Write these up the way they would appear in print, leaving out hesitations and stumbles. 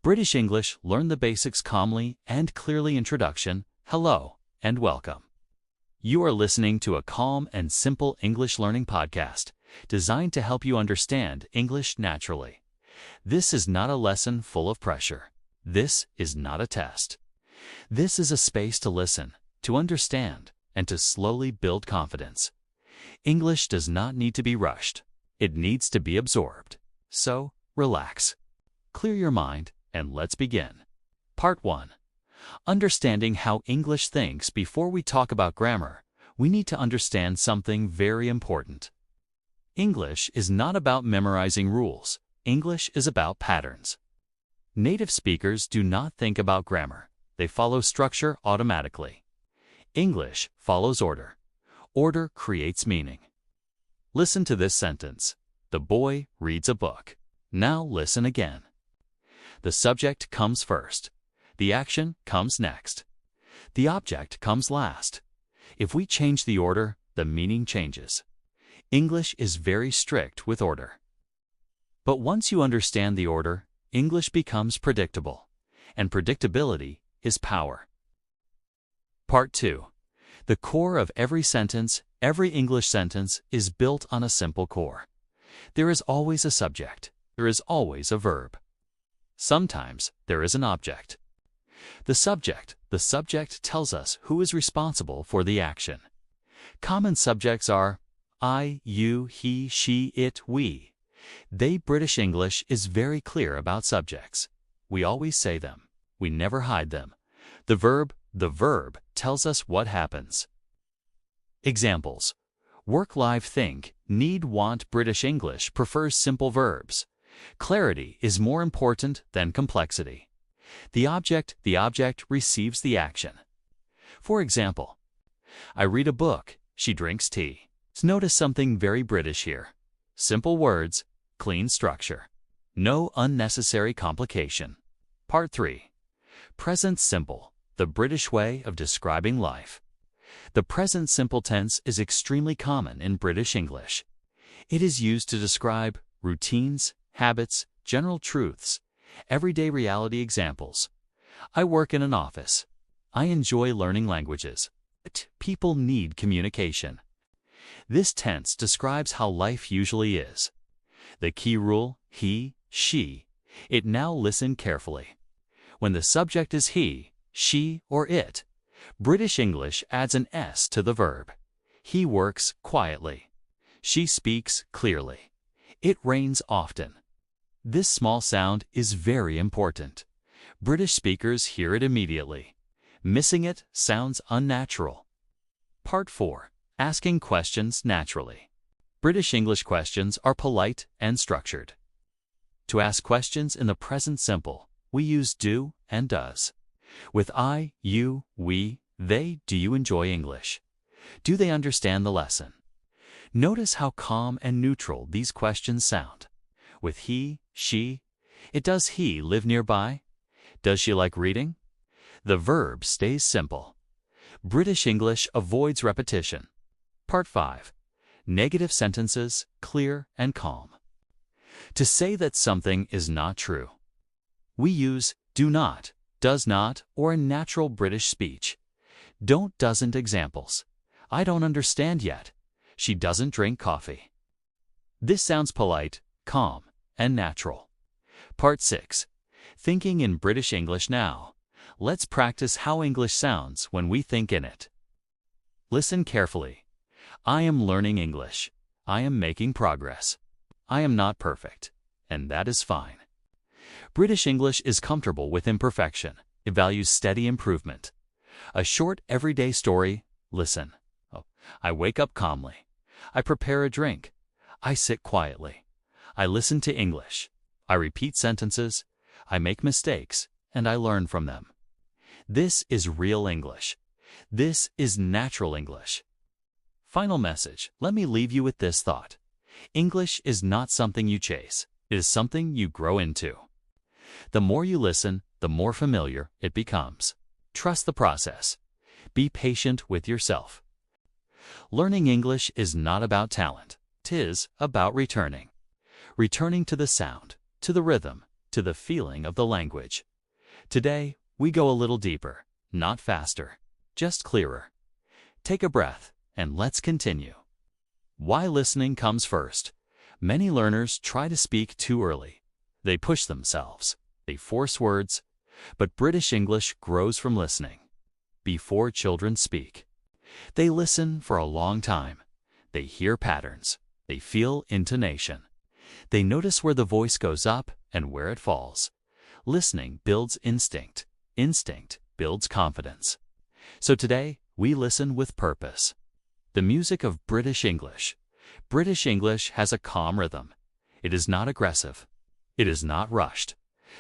British English, learn the basics calmly and clearly. Introduction, hello, and welcome. You are listening to a calm and simple English learning podcast designed to help you understand English naturally. This is not a lesson full of pressure. This is not a test. This is a space to listen, to understand, and to slowly build confidence. English does not need to be rushed. It needs to be absorbed. So, relax. Clear your mind, and let's begin. Part 1. Understanding how English thinks. Before we talk about grammar, we need to understand something very important. English is not about memorizing rules. English is about patterns. Native speakers do not think about grammar. They follow structure automatically. English follows order. Order creates meaning. Listen to this sentence. The boy reads a book. Now listen again. The subject comes first. The action comes next. The object comes last. If we change the order, the meaning changes. English is very strict with order. But once you understand the order, English becomes predictable. And predictability is power. Part 2. The core of every sentence, every English sentence, is built on a simple core. There is always a subject. There is always a verb. Sometimes there is an object. The subject tells us who is responsible for the action. Common subjects are I, you, he, she, it, we. British English is very clear about subjects. We always say them. We never hide them. The verb tells us what happens. Examples. Work, live, think, need, want. British English prefers simple verbs. Clarity is more important than complexity. The object receives the action. For example, I read a book, she drinks tea. Notice something very British here. Simple words, clean structure. No unnecessary complication. Part 3. Present simple, the British way of describing life. The present simple tense is extremely common in British English. It is used to describe routines, habits, general truths, everyday reality. Examples. I work in an office. I enjoy learning languages. People need communication. This tense describes how life usually is. The key rule, he, she. It. Now listen carefully. When the subject is he, she, or it, British English adds an S to the verb. He works quietly. She speaks clearly. It rains often. This small sound is very important. British speakers hear it immediately. Missing it sounds unnatural. Part 4. Asking questions naturally. British English questions are polite and structured. To ask questions in the present simple, we use do and does. With I, you, we, they. Do you enjoy English? Do they understand the lesson? Notice how calm and neutral these questions sound. With he, she, does he live nearby? Does she like reading? The verb stays simple. British English avoids repetition. Part 5. Negative sentences, clear and calm. To say that something is not true. We use do not, does not, or in natural British speech. Don't, doesn't. Examples. I don't understand yet. She doesn't drink coffee. This sounds polite, calm, and natural. Part 6. Thinking in British English now. Let's practice how English sounds when we think in it. Listen carefully. I am learning English. I am making progress. I am not perfect, and that is fine. British English is comfortable with imperfection. It values steady improvement. A short everyday story. Listen. I wake up calmly. I prepare a drink. I sit quietly. I listen to English. I repeat sentences. I make mistakes, and I learn from them. This is real English. This is natural English. Final message. Let me leave you with this thought. English is not something you chase. It is something you grow into. The more you listen, the more familiar it becomes. Trust the process. Be patient with yourself. Learning English is not about talent. 'Tis about returning. Returning to the sound, to the rhythm, to the feeling of the language. Today, we go a little deeper, not faster, just clearer. Take a breath, and let's continue. Why listening comes first. Many learners try to speak too early. They push themselves. They force words. But British English grows from listening. Before children speak, they listen for a long time. They hear patterns. They feel intonation. They notice where the voice goes up and where it falls. Listening builds instinct. Instinct builds confidence. So today, we listen with purpose. The music of British English. British English has a calm rhythm. It is not aggressive. It is not rushed.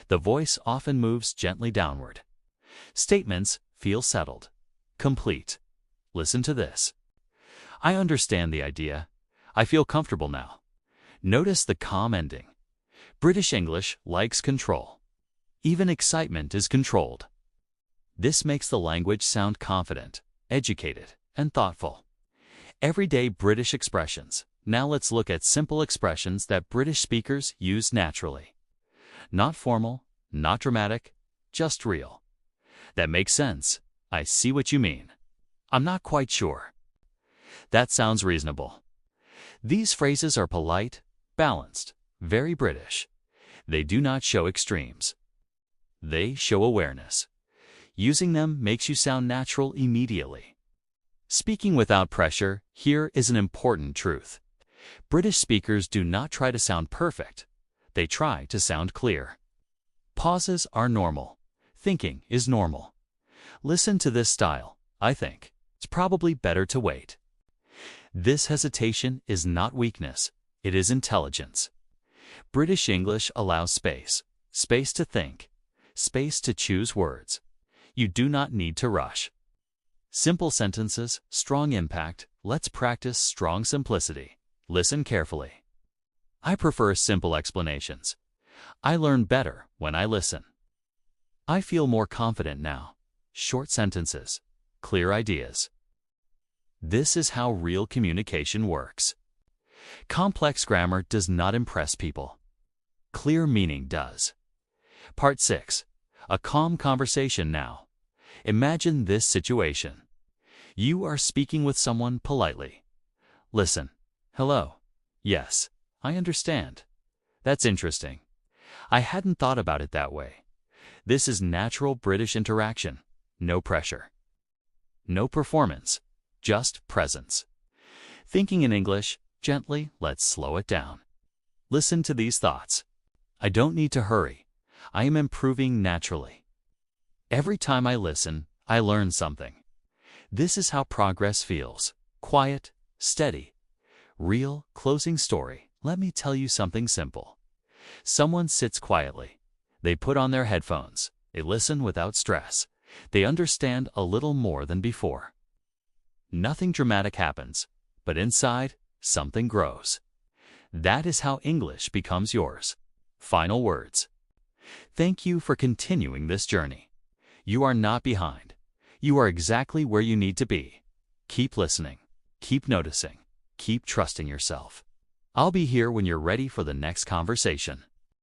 The voice often moves gently downward. Statements feel settled, complete. Listen to this. I understand the idea. I feel comfortable now. Notice the calm ending. British English likes control. Even excitement is controlled. This makes the language sound confident, educated, and thoughtful. Everyday British expressions. Now let's look at simple expressions that British speakers use naturally. Not formal, not dramatic, just real. That makes sense. I see what you mean. I'm not quite sure. That sounds reasonable. These phrases are polite, balanced, very British. They do not show extremes. They show awareness. Using them makes you sound natural immediately. Speaking without pressure, here is an important truth. British speakers do not try to sound perfect. They try to sound clear. Pauses are normal. Thinking is normal. Listen to this style. I think it's probably better to wait. This hesitation is not weakness. It is intelligence. British English allows space. Space to think. Space to choose words. You do not need to rush. Simple sentences, strong impact. Let's practice strong simplicity. Listen carefully. I prefer simple explanations. I learn better when I listen. I feel more confident now. Short sentences, clear ideas. This is how real communication works. Complex grammar does not impress people. Clear meaning does. Part 6. A calm conversation now. Imagine this situation. You are speaking with someone politely. Listen. Hello. Yes, I understand. That's interesting. I hadn't thought about it that way. This is natural British interaction. No pressure. No performance. Just presence. Thinking in English, gently, let's slow it down. Listen to these thoughts. I don't need to hurry. I am improving naturally. Every time I listen, I learn something. This is how progress feels. Quiet, steady. Real, closing story. Let me tell you something simple. Someone sits quietly. They put on their headphones. They listen without stress. They understand a little more than before. Nothing dramatic happens, but inside, something grows. That is how English becomes yours. Final words. Thank you for continuing this journey. You are not behind. You are exactly where you need to be. Keep listening. Keep noticing. Keep trusting yourself. I'll be here when you're ready for the next conversation.